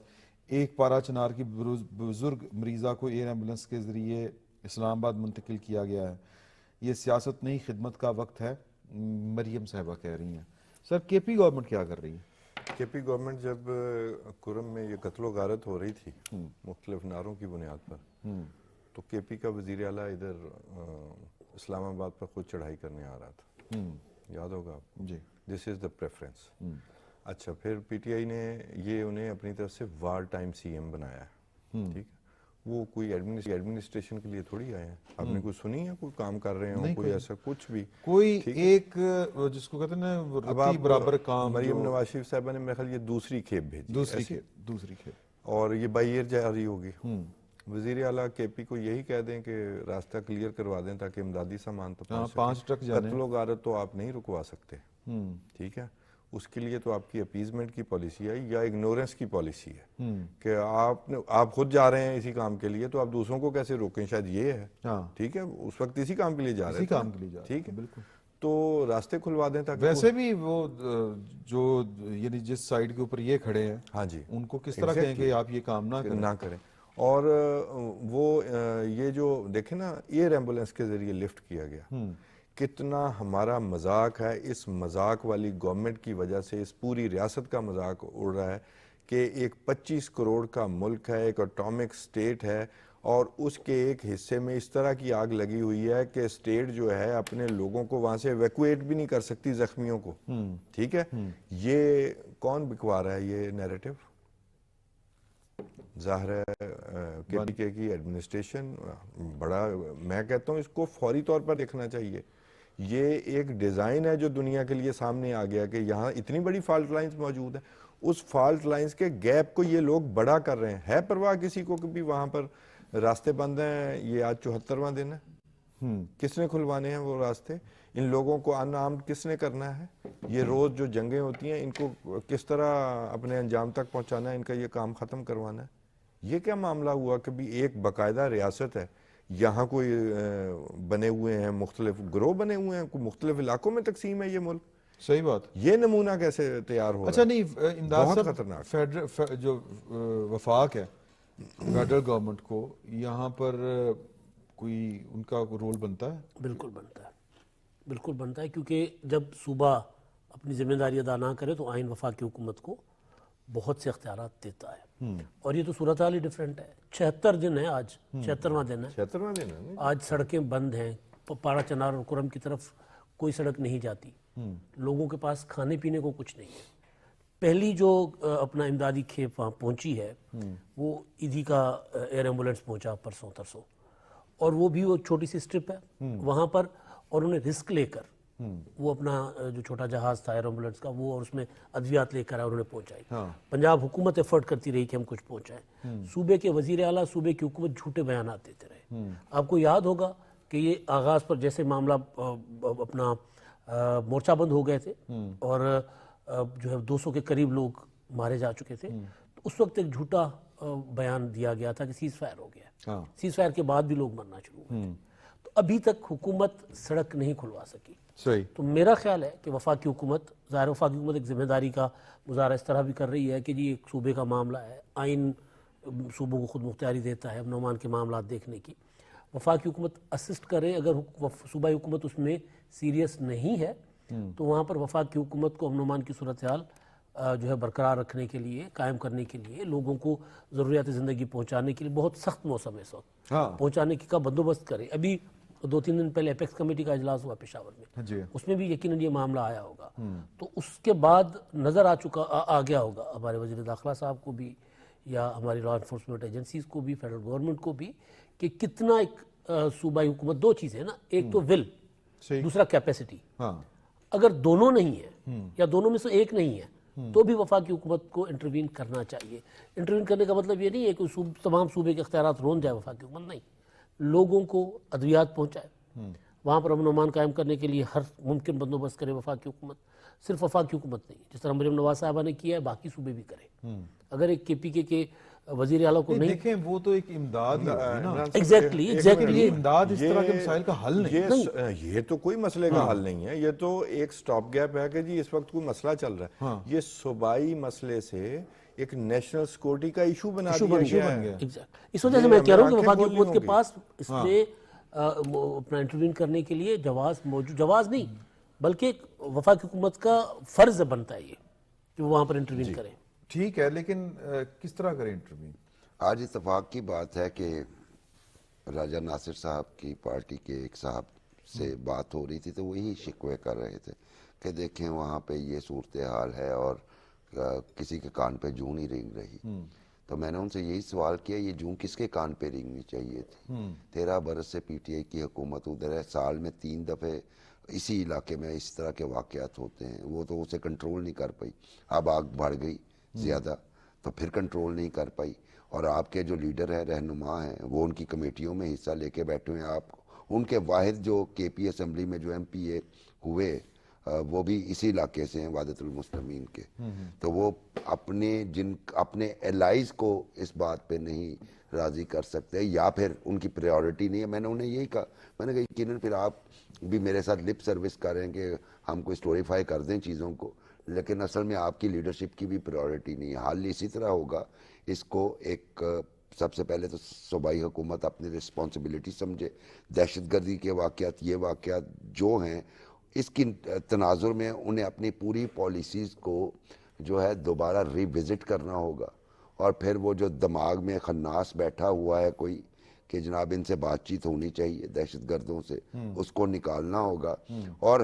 ایک پارا چنار کی بزرگ مریضہ کو ایئر ایمبولنس کے ذریعے اسلام آباد منتقل کیا گیا ہے۔ یہ سیاست نہیں خدمت کا وقت ہے، مریم صاحبہ کہہ رہی ہیں۔ سر، کے پی گورنمنٹ کیا کر رہی ہے؟ کے پی گورنمنٹ جب کرم میں یہ قتل و غارت ہو رہی تھی مختلف نعروں کی بنیاد پر، تو کے پی کا وزیر اعلیٰ ادھر اسلام آباد پر خود چڑھائی کرنے آ رہا تھا، یاد ہوگا آپ کو؟ جی، دس از دا پریفرنس۔ اچھا، پھر پی ٹی آئی نے یہ انہیں اپنی طرف سے وار ٹائم سی ایم بنایا ہے، ٹھیک ہے، وہ کوئی ایڈمنسٹریشن کے لیے تھوڑی آئے ہیں، آپ نے کوئی سنی ہے کوئی کام کر رہے ہوں، کوئی ایسا کچھ بھی؟ کوئی ایک جس کو کہتے ہیں نا رتی برابر کام، مریم نواز شریف صاحبہ نے میرے خیال یہ دوسری کھیپ بھیجی، دوسری کھیپ، اور یہ بائی ایئر جاری ہوگی۔ وزیر اعلیٰ کے پی کو یہی کہہ دیں کہ راستہ کلیئر کروا دیں تاکہ امدادی سامان تو پہنچ سکے۔ 5 ٹرک جانے، قتل و غارت تو آپ نہیں رکوا سکتے، ٹھیک ہے، اس کے لیے تو آپ کی اپیزمنٹ کی پالیسی ہے یا اگنورنس کی پالیسی ہے کہ آپ خود جا رہے ہیں اسی کام کے لیے تو آپ دوسروں کو کیسے روکیں، شاید یہ ہے، ٹھیک ہے، اس وقت اسی کام کے لیے جا رہے ہیں، ٹھیک ہے، بالکل، تو راستے کھلوا دیں تاکہ ویسے بھی وہ جو یعنی جس سائڈ کے اوپر یہ کھڑے ہیں، ہاں جی، ان کو کس طرح کہیں کہ آپ یہ کام نہ کریں۔ اور وہ یہ جو دیکھیں نا ایئر ایمبولنس کے ذریعے لفٹ کیا گیا، کتنا ہمارا مذاق ہے، اس مذاق والی گورنمنٹ کی وجہ سے اس پوری ریاست کا مذاق اڑ رہا ہے کہ ایک 25 کروڑ کا ملک ہے، ایک اٹامک سٹیٹ ہے، اور اس کے ایک حصے میں اس طرح کی آگ لگی ہوئی ہے کہ سٹیٹ جو ہے اپنے لوگوں کو وہاں سے ایویکویٹ بھی نہیں کر سکتی، زخمیوں کو، ٹھیک ہے۔ یہ کون بکوا رہا ہے یہ نیریٹو؟ ظاہر ہے کے پی کی ایڈمنسٹریشن۔ بڑا میں کہتا ہوں اس کو فوری طور پر دیکھنا چاہیے یہ ایک ڈیزائن ہے جو دنیا کے لیے سامنے آ گیا کہ یہاں اتنی بڑی فالٹ لائنز موجود ہیں, اس فالٹ لائنز کے گیپ کو یہ لوگ بڑا کر رہے ہیں. ہے پرواہ کسی کو کہ بھی وہاں پر راستے بند ہیں؟ یہ آج 74واں دن ہے. کس نے کھلوانے ہیں وہ راستے؟ ان لوگوں کو ان آرمڈ کس نے کرنا ہے؟ یہ روز جو جنگیں ہوتی ہیں ان کو کس طرح اپنے انجام تک پہنچانا ہے, ان کا یہ کام ختم کروانا ہے. یہ کیا معاملہ ہوا کہ بھی ایک باقاعدہ ریاست ہے, یہاں کوئی بنے ہوئے ہیں, مختلف گروہ بنے ہوئے ہیں, کوئی مختلف علاقوں میں تقسیم ہے یہ ملک. صحیح بات. یہ نمونہ کیسے تیار ہو رہا ہے؟ اچھا نہیں امداد بہت صاحب, خطرناک. جو وفاق ہے فیڈرل گورنمنٹ کو, یہاں پر کوئی ان کا رول بنتا ہے؟ بالکل بنتا ہے, بالکل بنتا ہے, کیونکہ جب صوبہ اپنی ذمہ داری ادا نہ کرے تو آئین وفاقی حکومت کو بہت سے اختیارات دیتا ہے. اور یہ تو صورتحال ہی ڈیفرنٹ ہے. 76 دن ہے آج, 76واں دن ہے. 76واں دن ہے. آج سڑکیں بند ہیں, پارا چنار اور کرم کی طرف کوئی سڑک نہیں جاتی, لوگوں کے پاس کھانے پینے کو کچھ نہیں ہے. پہلی جو اپنا امدادی کھیپ وہاں پہنچی ہے وہ ایدھی کا ایئر ایمبولینس پہنچا پرسوں ترسوں, اور وہ بھی وہ چھوٹی سی سٹرپ ہے وہاں پر, اور انہیں رسک لے کر وہ اپنا جو چھوٹا جہاز تھا ایئر ایمبولینس کا وہ, اور اس میں ادویات لے کر آئے, انہوں نے پہنچائی. پنجاب حکومت ایفرٹ کرتی رہی کہ ہم کچھ پہنچائیں. صوبے کے وزیر اعلیٰ, صوبے کی حکومت جھوٹے بیانات دیتے رہے. آپ کو یاد ہوگا کہ یہ آغاز پر جیسے معاملہ اپنا مورچہ بند ہو گئے تھے اور جو ہے 200 کے قریب لوگ مارے جا چکے تھے, تو اس وقت ایک جھوٹا بیان دیا گیا تھا کہ سیز فائر ہو گیا. سیز فائر کے بعد بھی لوگ مرنا شروع ہوئے تھے. تو ابھی تک حکومت سڑک نہیں کھلوا سکی. صحیح. تو میرا خیال ہے کہ وفاقی حکومت, ظاہر وفاقی حکومت ایک ذمہ داری کا مظاہرہ اس طرح بھی کر رہی ہے کہ جی ایک صوبے کا معاملہ ہے, آئین صوبوں کو خود مختاری دیتا ہے امن و امان کے معاملات دیکھنے کی. وفاقی حکومت اسسٹ کرے, اگر صوبائی حکومت اس میں سیریس نہیں ہے تو وہاں پر وفاقی حکومت کو امن و امان کی صورتحال جو ہے برقرار رکھنے کے لیے, قائم کرنے کے لیے, لوگوں کو ضروریات زندگی پہنچانے کے لیے, بہت سخت موسم ہے اس وقت, پہنچانے کا بندوبست کرے. ابھی 2-3 دن پہلے ایپیکس کمیٹی کا اجلاس ہوا پشاور میں, اس میں بھی یقیناً یہ معاملہ آیا ہوگا. تو اس کے بعد نظر آ گیا ہوگا ہمارے وزیر داخلہ صاحب کو بھی, یا ہماری لا انفورسمنٹ ایجنسیز کو بھی, فیڈرل گورنمنٹ کو بھی, کہ کتنا ایک صوبائی حکومت, دو چیزیں نا, ایک تو ول, دوسرا کیپیسٹی. اگر دونوں نہیں ہیں یا دونوں میں سے ایک نہیں ہے تو بھی وفاقی حکومت کو انٹروین کرنا چاہیے. انٹروین کرنے کا مطلب یہ نہیں ہے کہ تمام صوبے کے اختیارات رون جائے وفاقی حکومت, نہیں, لوگوں کو ادویات پہنچائے, وہاں پر امن و امان قائم کرنے کے لیے ہر ممکن بندوبست کرے وفاقی حکومت. صرف وفاقی حکومت نہیں, جس طرح مریم نواز صاحبہ نے کیا ہے باقی صوبے بھی کریں. اگر ایک کے پی کے وزیر اعلیٰ کو نہیں, دیکھیں وہ تو ایک امداد ہی ہوگی نا. ایگزیکٹلی امداد اس طرح کے مسائل کا حل نہیں. یہ تو کوئی مسئلے کا حل نہیں ہے, یہ تو ایک سٹاپ گیپ ہے کہ جی اس وقت کوئی مسئلہ چل رہا ہے. یہ صوبائی مسئلے سے ایک نیشنل سیکورٹی کا ایشو بنا دیا گیا ہے. اس وجہ سے میں کہہ رہا ہوں کہ وفاقی حکومت کے پاس اس میں اپنا انٹروین کرنے کے لیے جواز موجود, جواز نہیں بلکہ وفاقی حکومت کا فرض بنتا ہے یہ کہ وہ وہاں پر انٹروین کریں. ٹھیک ہے, لیکن کس طرح کریں انٹروین؟ آج اتفاق کی بات ہے کہ راجہ ناصر صاحب کی پارٹی کے ایک صاحب سے بات ہو رہی تھی تو وہی شکوے کر رہے تھے کہ دیکھیں وہاں پہ یہ صورتحال ہے اور کسی کے کان پہ جوں نہیں رینگ رہی. تو میں نے ان سے یہی سوال کیا, یہ جوں کس کے کان پہ رینگنی چاہیے تھی؟ 13 برس سے پی ٹی آئی کی حکومت ادھر ہے, سال میں 3 دفعے اسی علاقے میں اس طرح کے واقعات ہوتے ہیں, وہ تو اسے کنٹرول نہیں کر پائی. اب آگ بڑھ گئی زیادہ تو پھر کنٹرول نہیں کر پائی, اور آپ کے جو لیڈر ہیں, رہنما ہیں, وہ ان کی کمیٹیوں میں حصہ لے کے بیٹھے ہوئے ہیں. آپ ان کے واحد جو کے پی اسمبلی میں جو ایم پی اے ہوئے وہ بھی اسی علاقے سے ہیں, وحدت المسلمین کے. تو وہ اپنے الائز کو اس بات پہ نہیں راضی کر سکتے, یا پھر ان کی پریورٹی نہیں ہے. میں نے انہیں یہی کہا, میں نے کہا یقیناً پھر آپ بھی میرے ساتھ لپ سروس کریں کہ ہم کو اسٹوریفائی کر دیں چیزوں کو, لیکن اصل میں آپ کی لیڈرشپ کی بھی پریورٹی نہیں ہے. حل اسی طرح ہوگا, اس کو ایک سب سے پہلے تو صوبائی حکومت اپنی رسپانسبلٹی سمجھے. دہشت گردی کے واقعات, یہ واقعات جو ہیں, اس کی تناظر میں انہیں اپنی پوری پالیسیز کو جو ہے دوبارہ ری وزٹ کرنا ہوگا, اور پھر وہ جو دماغ میں خناس بیٹھا ہوا ہے کوئی کہ جناب ان سے بات چیت ہونی چاہیے دہشت گردوں سے, اس کو نکالنا ہوگا, اور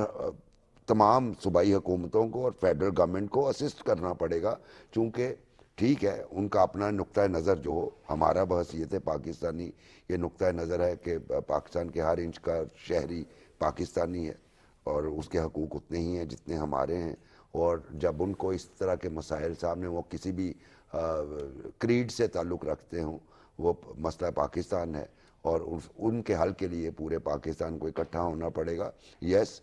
تمام صوبائی حکومتوں کو اور فیڈرل گورنمنٹ کو اسسٹ کرنا پڑے گا. چونکہ ٹھیک ہے ان کا اپنا نقطۂ نظر جو ہو, ہمارا بحثیت پاکستانی یہ نقطۂ نظر ہے کہ پاکستان کے ہر انچ کا شہری پاکستانی ہے, اور اس کے حقوق اتنے ہی ہیں جتنے ہمارے ہیں. اور جب ان کو اس طرح کے مسائل سامنے، وہ کسی بھی کریڈ سے تعلق رکھتے ہوں، وہ مسئلہ پاکستان ہے اور ان کے حل کے لیے پورے پاکستان کو اکٹھا ہونا پڑے گا. یس،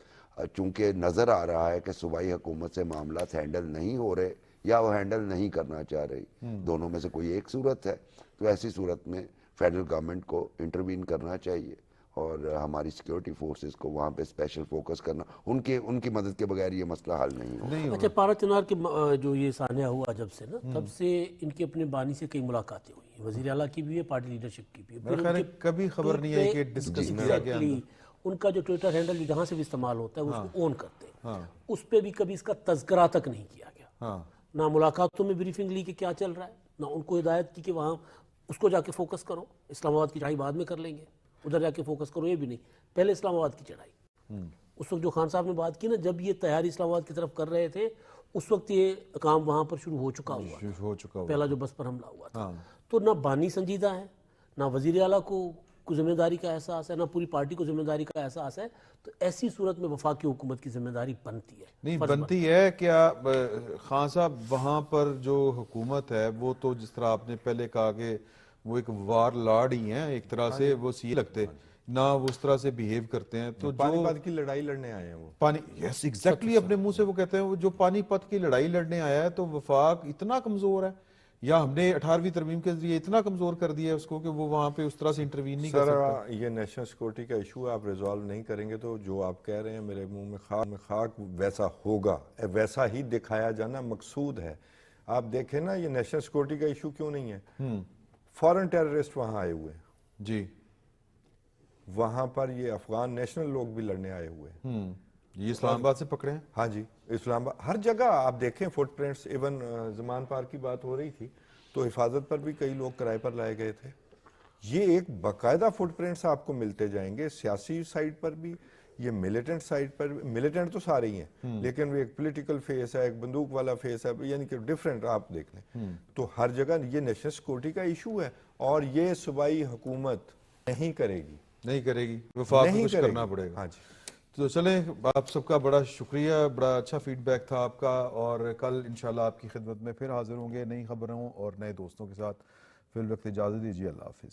چونکہ نظر آ رہا ہے کہ صوبائی حکومت سے معاملات ہینڈل نہیں ہو رہے یا وہ ہینڈل نہیں کرنا چاہ رہی، دونوں میں سے کوئی ایک صورت ہے، تو ایسی صورت میں فیڈرل گورنمنٹ کو انٹروین کرنا چاہیے اور ہماری سیکیورٹی فورسز کو وہاں پہ اسپیشل فوکس کرنا. ان کی مدد کے بغیر یہ مسئلہ حل نہیں ہوگا. اچھا، پارا چنار کے جو یہ سانحہ ہوا جب سے نا، تب سے ان کے اپنے بانی سے کئی ملاقاتیں ہوئی ہیں، وزیر اعلیٰ کی بھی ہے، پارٹی لیڈرشپ کی بھی ہے. میرا خیال ہے کبھی خبر نہیں آئی کہ ڈسکس کیا گیا. ان کا جو ٹویٹر ہینڈل جہاں سے بھی استعمال ہوتا ہے وہ اس کو اون کرتے ہیں، اس پہ بھی کبھی اس کا تذکرہ تک نہیں کیا گیا. نہ ملاقاتوں میں بریفنگ لی کہ کیا چل رہا ہے، نہ ان کو ہدایت کی کہ وہاں اس کو جا کے فوکس کرو، اسلام آباد کی چڑھائی بعد میں کر لیں گے، ادھر جا کے فوکس کرو. یہ بھی نہیں، پہلے اسلام آباد کی چڑھائی. اس وقت جو خان صاحب نے بات کی نا، جب یہ تیاری اسلام آباد کی طرف کر رہے تھے اس وقت یہ کام وہاں پر شروع ہو چکا ہوا، پہلا جو بس پر حملہ ہوا تھا. تو نہ بانی سنجیدہ ہے، نہ وزیر اعلیٰ کو ذمہ داری کا احساس ہے، نہ پوری پارٹی کو ذمہ داری کا احساس ہے. تو ایسی صورت میں وفاقی حکومت کی ذمہ داری بنتی ہے. نہیں بنتی ہے. کیا خان صاحب وہاں پر جو حکومت ہے وہ تو جس طرح آپ نے پہلے کہا کہ وہ ایک وار لارڈ ہی ہیں ایک طرح سے، وہ سی لگتے نہ وہ اس طرح سے بیہیو کرتے ہیں. تو پانی پت کی لڑائی لڑنے آئے ہیں وہ، پانی، یس ایگزیکٹلی، اپنے منہ سے وہ کہتے ہیں جو پانی پت کی لڑائی لڑنے آیا ہے. تو وفاق اتنا کمزور ہے یا ہم نے 18ویں ترمیم کے ذریعے اتنا کمزور کر دیا ہے اس کو کہ وہ وہاں پہ اس طرح سے انٹروین نہیں کر سکتا. سر یہ نیشنل سیکورٹی کا ایشو آپ ریزالو نہیں کریں گے تو جو آپ کہہ رہے ہیں میرے منہ میں خاک ویسا ہوگا، ویسا ہی دکھایا جانا مقصود ہے. آپ دیکھیں نا یہ نیشنل سیکورٹی کا ایشو کیوں نہیں ہے. فورن ٹیررسٹ وہاں آئے ہوئے ہیں جی، وہاں پر یہ افغان نیشنل لوگ بھی لڑنے آئے ہوئے ہیں. یہ اسلام آباد سے پکڑے ہیں. ہاں جی، اسلام آباد ہر جگہ آپ دیکھیں فٹ پرنٹس. ایون زمان پارک کی بات ہو رہی تھی تو حفاظت پر بھی کئی لوگ کرائے پر لائے گئے تھے. یہ ایک باقاعدہ فٹ پرنٹس آپ کو ملتے جائیں گے، سیاسی سائٹ پر بھی، یہ ملیٹنٹ سائٹ پر. ملیٹنٹ تو سارے ہی ہیں لیکن وہ ایک پولیٹیکل فیس ہے، ایک بندوق والا فیس ہے، یعنی کہ ڈیفرنٹ آپ دیکھ لیں. تو ہر جگہ یہ نیشنل سیکورٹی کا ایشو ہے اور یہ صوبائی حکومت نہیں کرے گی، وفاق کو کچھ کرنا پڑے گا. ہاں جی. تو چلیں، آپ سب کا بڑا شکریہ، بڑا اچھا فیڈ بیک تھا آپ کا، اور کل انشاءاللہ آپ کی خدمت میں پھر حاضر ہوں گے نئی خبروں اور نئے دوستوں کے ساتھ. فی الوقت اجازت دیجیے، اللہ حافظ.